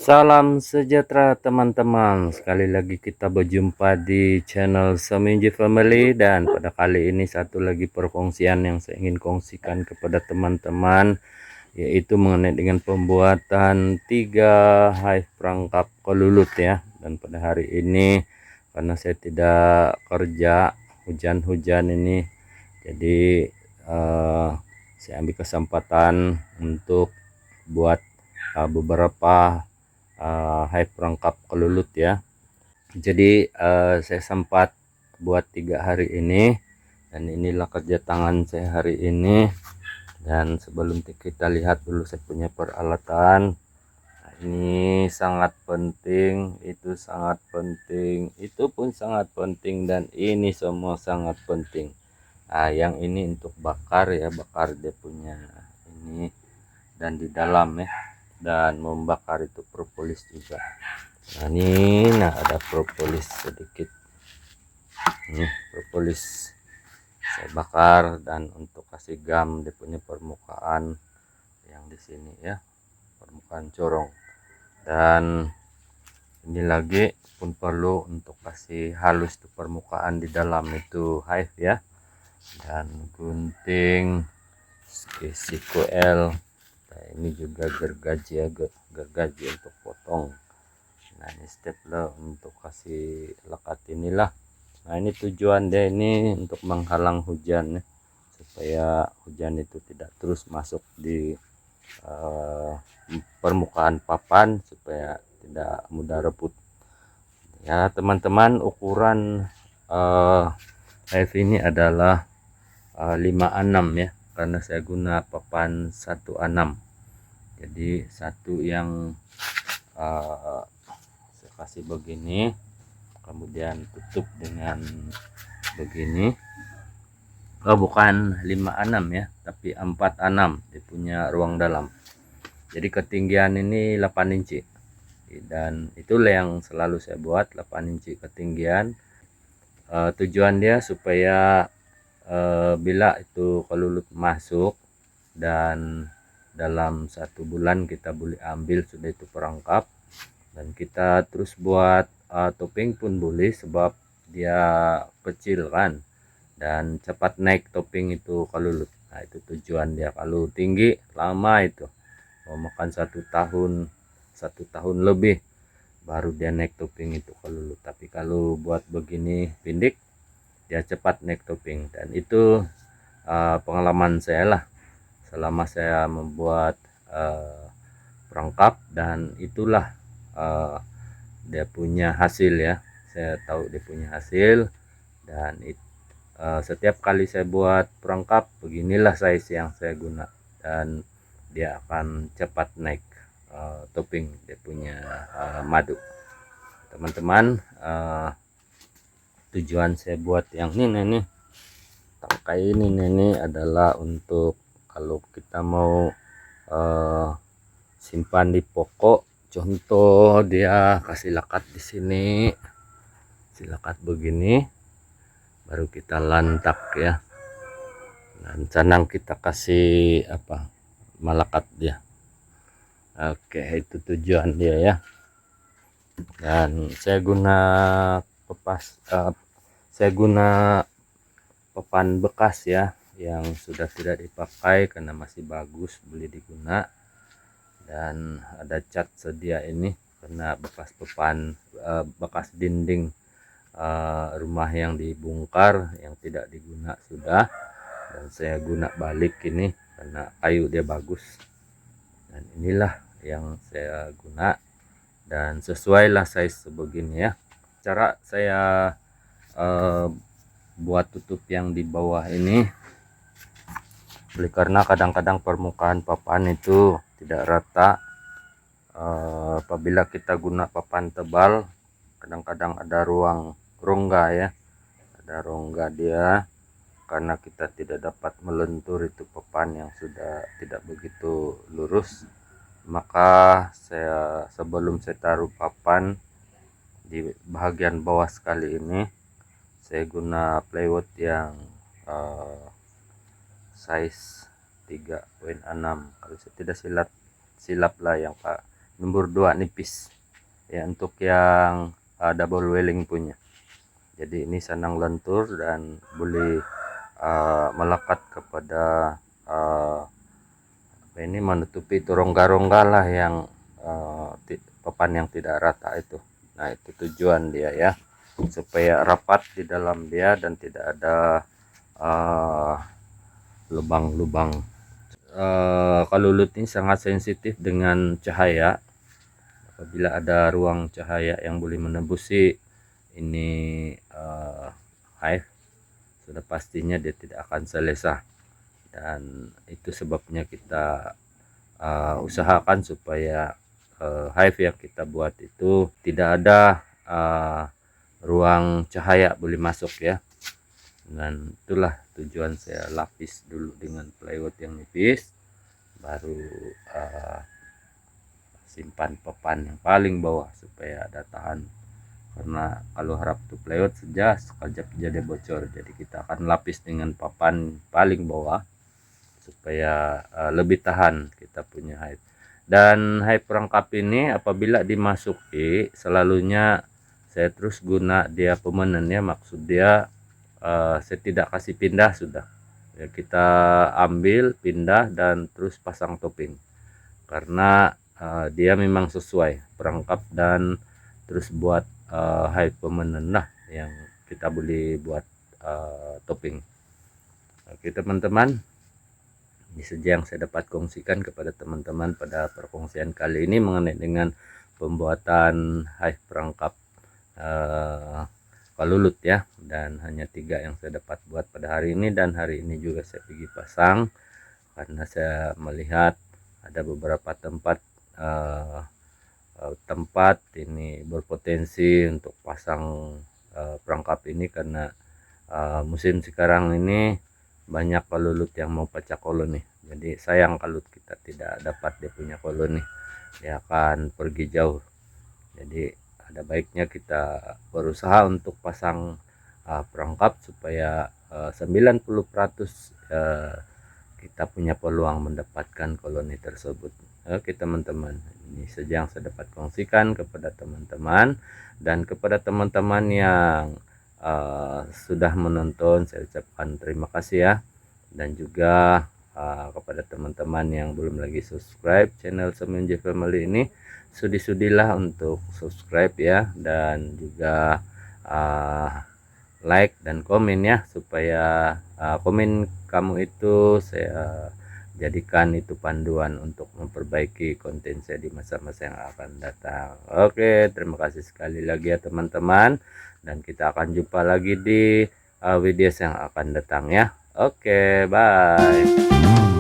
Salam sejahtera teman-teman. Sekali lagi kita berjumpa di channel Seminji Family, dan pada kali ini satu lagi perkongsian yang saya ingin kongsikan kepada teman-teman, yaitu mengenai dengan pembuatan 3 hive perangkap kelulut ya. Dan pada hari ini karena saya tidak kerja, hujan-hujan ini, jadi saya ambil kesempatan untuk buat beberapa hive perangkap kelulut ya. Jadi saya sempat buat 3 hari ini, dan inilah kerja tangan saya hari ini. Dan sebelum kita lihat dulu saya punya peralatan. Nah, ini sangat penting, itu sangat penting, itu pun sangat penting, dan ini semua sangat penting. Nah, yang ini untuk bakar ya, bakar dia punya ini, dan di dalam ya, dan membakar itu propolis juga. Nah ini, ada propolis sedikit, ini propolis saya bakar, dan untuk kasih gam dia punya permukaan yang di sini ya, permukaan corong. Dan ini lagi pun perlu untuk kasih halus tuh permukaan di dalam itu hive ya. Dan gunting, SQL, nah ini juga gergaji ya, gergaji untuk potong. Nah ini stapler untuk kasih lekat inilah. Nah ini tujuan dia ini untuk menghalang hujan ya, supaya hujan itu tidak terus masuk di permukaan papan, supaya tidak mudah rebut ya teman-teman. Ukuran hive ini adalah 5/6 ya, karena saya guna papan 1/6. Jadi satu yang saya kasih begini, kemudian tutup dengan begini. Oh bukan 5/6 ya, tapi 4/6, dia punya ruang dalam. Jadi ketinggian ini 8 inci, dan itulah yang selalu saya buat, 8 inci ketinggian. Tujuan dia supaya bila itu kelulut masuk, dan dalam 1 bulan kita boleh ambil sudah itu perangkap, dan kita terus buat topping pun boleh, sebab dia kecil kan, dan cepat naik topping itu kelulut. Nah itu tujuan dia. Kalau tinggi lama itu mau makan 1 tahun lebih baru dia naik topping itu kelulut. Tapi kalau buat begini pindik, dia cepat naik topping. Dan itu pengalaman saya lah selama saya membuat perangkap, dan itulah dia punya hasil ya. Saya tahu dia punya hasil, dan setiap kali saya buat perangkap beginilah size yang saya guna, dan dia akan cepat naik topping dia punya madu teman-teman. Tujuan saya buat yang ini nih, tangkai ini adalah untuk kalau kita mau simpan di pokok. Contoh dia kasih lekat di sini, silakat begini, baru kita lantak ya, dan canang kita kasih apa, melekat dia. Oke, itu tujuan dia ya. Dan saya guna saya guna papan bekas ya, yang sudah tidak dipakai karena masih bagus, boleh diguna. Dan ada cat sedia ini karena bekas papan bekas dinding rumah yang dibongkar, yang tidak diguna sudah, dan saya guna balik ini karena kayu dia bagus. Dan inilah yang saya guna, dan sesuai lah size sebegini ya. Cara saya buat tutup yang di bawah ini, oleh karena kadang-kadang permukaan papan itu tidak rata. Apabila kita guna papan tebal, kadang-kadang ada ruang rongga ya, ada rongga dia, karena kita tidak dapat melentur itu papan yang sudah tidak begitu lurus. Maka saya, sebelum saya taruh papan di bagian bawah sekali ini, saya guna plywood yang size 3.6, kalau saya tidak silap lah yang nomor 2 nipis ya, untuk yang double welling punya. Jadi ini sandang lentur dan boleh melekat kepada ini menutupi itu rongga-rongga lah yang papan yang tidak rata itu. Nah itu tujuan dia ya, supaya rapat di dalam dia dan tidak ada lubang-lubang. Kalulut ini sangat sensitif dengan cahaya. Apabila ada ruang cahaya yang boleh menembusi ini hive, sudah pastinya dia tidak akan selesa, dan itu sebabnya kita usahakan supaya hive yang kita buat itu tidak ada ruang cahaya boleh masuk ya. Dan itulah tujuan saya lapis dulu dengan plywood yang nipis, baru simpan papan yang paling bawah supaya ada tahan, karena kalau harap tuh plywood saja sekejap jadi bocor. Jadi kita akan lapis dengan papan paling bawah supaya lebih tahan kita punya hive. Dan hive perangkap ini apabila dimasuki, selalunya saya terus guna dia pemenannya, maksud dia saya tidak kasih pindah, sudah ya kita ambil pindah dan terus pasang topping, karena dia memang sesuai perangkap dan terus buat hive permanent lah yang kita boleh buat topping. Oke teman-teman, ini saja yang saya dapat kongsikan kepada teman-teman pada perkongsian kali ini mengenai dengan pembuatan hive perangkap kalulut ya. Dan hanya 3 yang saya dapat buat pada hari ini, dan hari ini juga saya pergi pasang karena saya melihat ada beberapa tempat ini berpotensi untuk pasang perangkap ini, karena musim sekarang ini banyak kalulut yang mau pecah koloni. Jadi sayang kalau kita tidak dapat dia punya koloni, dia akan pergi jauh. Jadi ada baiknya kita berusaha untuk pasang perangkap supaya 90% kita punya peluang mendapatkan koloni tersebut. Oke teman-teman, ini saja yang saya dapat kongsikan kepada teman-teman, dan kepada teman-teman yang sudah menonton saya ucapkan terima kasih ya. Dan juga kepada teman-teman yang belum lagi subscribe channel Semen J Family ini, sudi-sudilah untuk subscribe ya, dan juga like dan komen ya, supaya komen kamu itu saya jadikan itu panduan untuk memperbaiki konten saya di masa-masa yang akan datang. Oke, terima kasih sekali lagi ya teman-teman, dan kita akan jumpa lagi di video yang akan datang ya. Oke, bye.